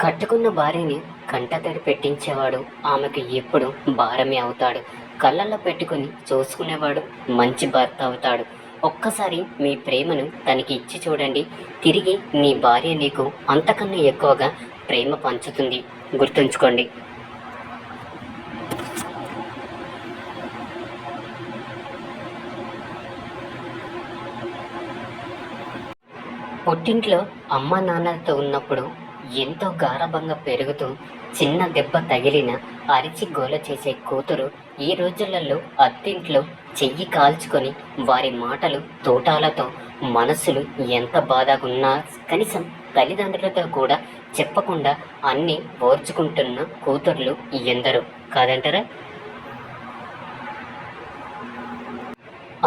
కట్టుకున్న భార్యని కంటతడి పెట్టించేవాడు ఆమెకు ఎప్పుడు భారమే అవుతాడు. కళ్ళల్లో పెట్టుకుని చూసుకునేవాడు మంచి భర్త అవుతాడు. ఒక్కసారి మీ ప్రేమను తనకి ఇచ్చి చూడండి. తిరిగి నీ భార్య నీకు అంతకన్నా ఎక్కువగా ప్రేమ పంచుతుంది. గుర్తుంచుకోండి. పుట్టింట్లో అమ్మ నాన్నలతో ఉన్నప్పుడు ఎంతో గారాబంగా పెరుగుతూ చిన్న దెబ్బ తగిలిన అరిచి గోల చేసే కూతురు ఈ రోజులలో అత్తింట్లో చెయ్యి కాల్చుకొని వారి మాటలు తోటాలతో మనసులు ఎంత బాధగున్నా కనీసం తల్లిదండ్రులతో కూడా చెప్పకుండా అన్నీ ఓర్చుకుంటున్న కూతుర్లు ఎందరో కాదంటారా?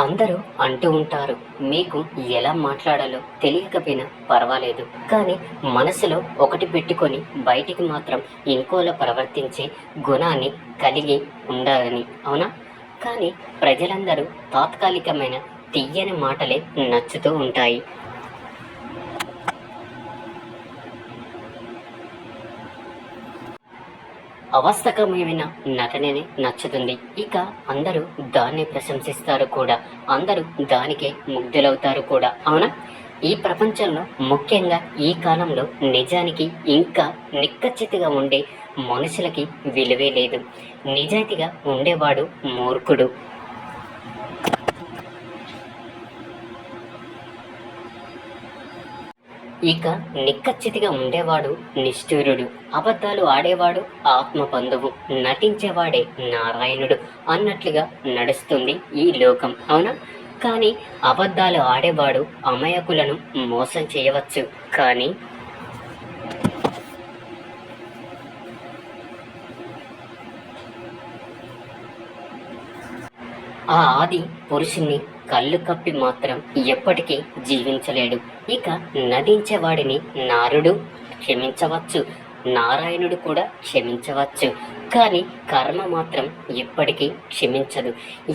అందరూ అంటూ ఉంటారు, మీకు ఎలా మాట్లాడాలో తెలియకపోయినా పర్వాలేదు, కానీ మనసులో ఒకటి పెట్టుకొని బయటికి మాత్రం ఇంకోలా ప్రవర్తించే గుణాన్ని కలిగి ఉండాలని. అవునా? కానీ ప్రజలందరూ తాత్కాలికమైన తీయని మాటలే నచ్చుతూ ఉంటాయి. అవస్థకమైన నటననే నచ్చుతుంది. ఇక అందరూ దాన్ని ప్రశంసిస్తారు కూడా. అందరూ దానికే ముగ్ధులవుతారు కూడా. అవునా? ఈ ప్రపంచంలో ముఖ్యంగా ఈ కాలంలో నిజానికి ఇంకా నిక్కచ్చితిగా ఉండే మనుషులకి విలువే లేదు. నిజాయితీగా ఉండేవాడు మూర్ఖుడు. ఇక నిక్కచ్చితిగా ఉండేవాడు నిష్ఠూరుడు. అబద్ధాలు ఆడేవాడు ఆత్మ బంధువు. నటించేవాడే నారాయణుడు అన్నట్లుగా నడుస్తుంది ఈ లోకం. అవునా? కానీ అబద్ధాలు ఆడేవాడు అమాయకులను మోసం చేయవచ్చు, కానీ ఆ ఆది పురుషుణ్ణి కళ్ళు కప్పి మాత్రం ఎప్పటికీ జీవించలేడు. ఇక నటించేవాడిని నారుడు క్షమించవచ్చు, నారాయణుడు కూడా క్షమించవచ్చు, కానీ కర్మ మాత్రం ఎప్పటికీ క్షమించదు.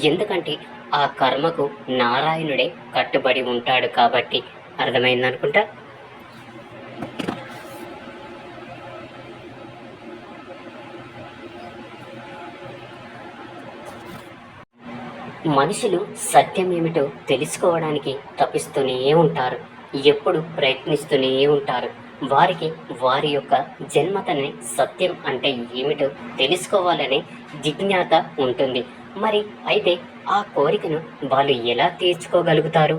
ఎందుకంటే ఆ కర్మకు నారాయణుడే కట్టుబడి ఉంటాడు కాబట్టి. అర్థమైందనుకుంటా. మనుషులు సత్యం ఏమిటో తెలుసుకోవడానికి తప్పిస్తూనే ఉంటారు. ఎప్పుడు ప్రయత్నిస్తూనే ఉంటారు. వారికి వారి యొక్క జన్మతనే సత్యం అంటే ఏమిటో తెలుసుకోవాలనే జిజ్ఞాస ఉంటుంది. మరి అయితే ఆ కోరికను వాళ్ళు ఎలా తీర్చుకోగలుగుతారు?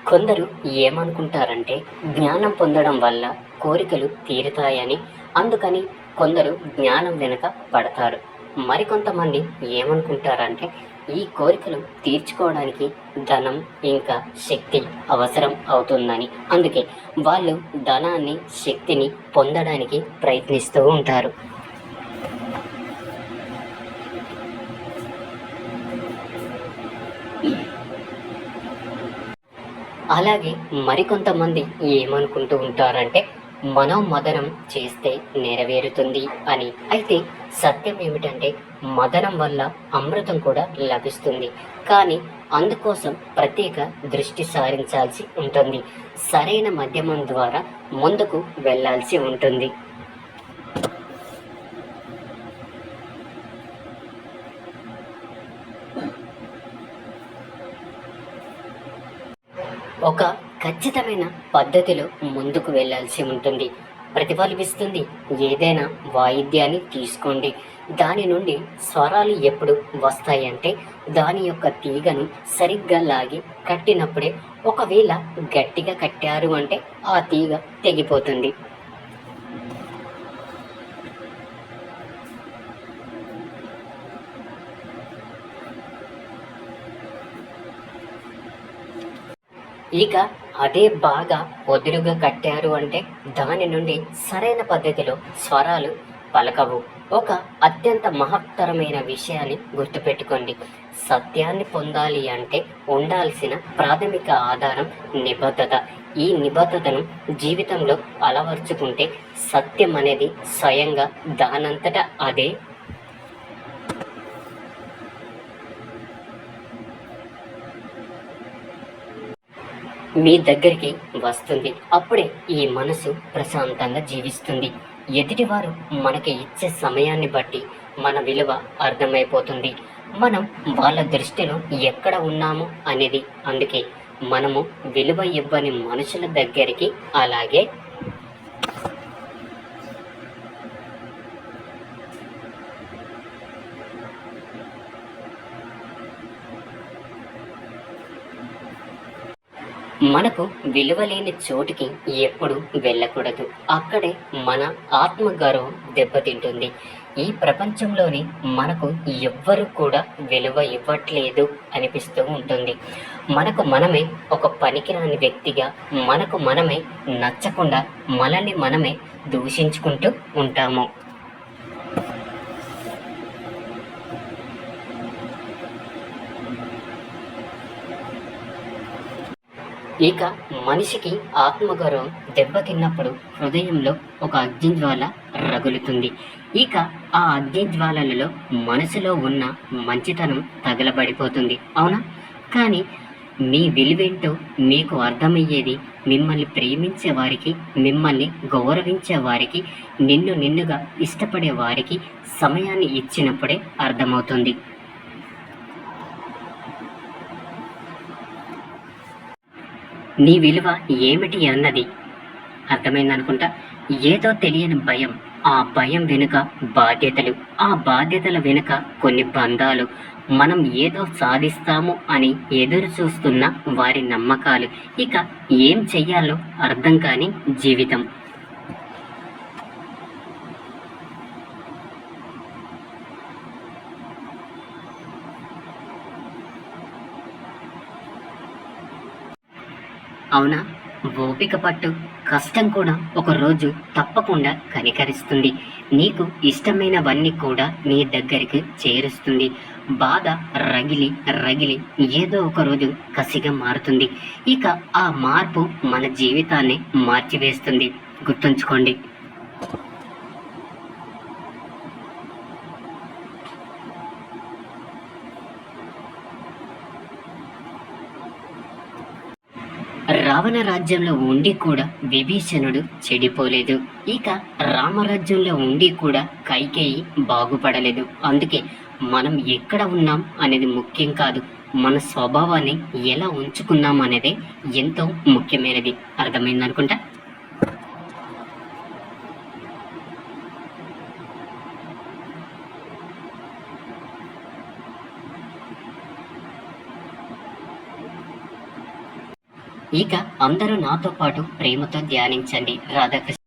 కొందరు ఏమనుకుంటారంటే జ్ఞానం పొందడం వల్ల కోరికలు తీరుతాయని. అందుకని కొందరు జ్ఞానం వెనుక పడతారు. మరికొంతమంది ఏమనుకుంటారంటే ఈ కోరికలు తీర్చుకోవడానికి ధనం ఇంకా శక్తి అవసరం అవుతుందని. అందుకే వాళ్ళు ధనాన్ని శక్తిని పొందడానికి ప్రయత్నిస్తూ ఉంటారు. అలాగే మరికొంతమంది ఏమనుకుంటూ ఉంటారంటే మనోమదనం చేస్తే నెరవేరుతుంది అని. అయితే సత్యం ఏమిటంటే మదనం వల్ల అమృతం కూడా లభిస్తుంది, కానీ అందుకోసం ప్రత్యేక దృష్టి సారించాల్సి ఉంటుంది. సరైన మధ్యమం ద్వారా ముందుకు వెళ్ళాల్సి ఉంటుంది. ఒక ఖచ్చితమైన పద్ధతిలో ముందుకు వెళ్ళాల్సి ఉంటుంది. ప్రతిఫలిస్తుంది. ఏదైనా వాయిద్యాన్ని తీసుకోండి. దాని నుండి స్వరాలు ఎప్పుడు వస్తాయంటే దాని యొక్క తీగను సరిగ్గా లాగి కట్టినప్పుడే. ఒకవేళ గట్టిగా కట్టారు అంటే ఆ తీగ తెగిపోతుంది. ఇక అదే బాగా వదులుగా కట్టారు అంటే దాని నుండి సరైన పద్ధతిలో స్వరాలు పలకవు. ఒక అత్యంత మహత్తరమైన విషయాన్ని గుర్తుపెట్టుకోండి. సత్యాన్ని పొందాలి అంటే ఉండాల్సిన ప్రాథమిక ఆధారం నిబద్ధత. ఈ నిబద్ధతను జీవితంలో అలవర్చుకుంటే సత్యం అనేది స్వయంగా దానంతట అదే మీ దగ్గరికి వస్తుంది. అప్పుడే ఈ మనసు ప్రశాంతంగా జీవిస్తుంది. ఎదుటివారు మనకి ఇచ్చే సమయాన్ని బట్టి మన విలువ అర్థమైపోతుంది. మనం వాళ్ళ దృష్టిలో ఎక్కడ ఉన్నాము అనేది. అందుకే మనము విలువ ఇవ్వని మనుషుల దగ్గరికి అలాగే మనకు విలువలేని చోటికి ఎప్పుడు వెళ్ళకూడదు. అక్కడే మన ఆత్మగౌరవం దెబ్బతింటుంది. ఈ ప్రపంచంలోని మనకు ఎవ్వరు కూడా విలువ ఇవ్వట్లేదు అనిపిస్తూ ఉంటుంది. మనకు మనమే ఒక పనికిరాని వ్యక్తిగా, మనకు మనమే నచ్చకుండా మనల్ని మనమే దూషించుకుంటూ ఉంటాము. ఇక మనిషికి ఆత్మగౌరవం దెబ్బతిన్నప్పుడు హృదయంలో ఒక అగ్నిజ్వాల రగులుతుంది. ఇక ఆ అగ్నిజ్వాలలలో మనసులో ఉన్న మంచితనం తగలబడిపోతుంది. అవునా? కానీ మీ విలువేంటో మీకు అర్థమయ్యేది మిమ్మల్ని ప్రేమించే వారికి, మిమ్మల్ని గౌరవించే వారికి, నిన్నుగా ఇష్టపడే వారికి సమయాన్ని ఇచ్చినప్పుడే అర్థమవుతుంది. నీ విలువ ఏమిటి అన్నది అర్థమైందనుకుంటా. ఏదో తెలియని భయం, ఆ భయం వెనుక బాధ్యతలు, ఆ బాధ్యతల వెనుక కొన్ని బంధాలు, మనం ఏదో సాధిస్తాము అని ఎదురు చూస్తున్న వారి నమ్మకాలు, ఇక ఏం చెయ్యాలో అర్థం కాని జీవితం. అవునా? ఓపిక పట్టు. కష్టం కూడా ఒకరోజు తప్పకుండా కనికరిస్తుంది. నీకు ఇష్టమైనవన్నీ కూడా నీ దగ్గరికి చేరుస్తుంది. బాధ రగిలి రగిలి ఏదో ఒకరోజు కసిగా మారుతుంది. ఇక ఆ మార్పు మన జీవితాన్ని మార్చివేస్తుంది. గుర్తుంచుకోండి. రావణ రాజ్యంలో ఉండి కూడా విభీషణుడు చెడిపోలేదు. ఇక రామరాజ్యంలో ఉండి కూడా కైకేయి బాగుపడలేదు. అందుకే మనం ఎక్కడ ఉన్నాం అనేది ముఖ్యం కాదు, మన స్వభావాన్ని ఎలా ఉంచుకున్నాం అనేదే ఎంతో ముఖ్యమైనది. అర్థమైందనుకుంటా. ఇక అందరూ నాతో పాటు ప్రేమతో ధ్యానించండి. రాధాకృష్ణ.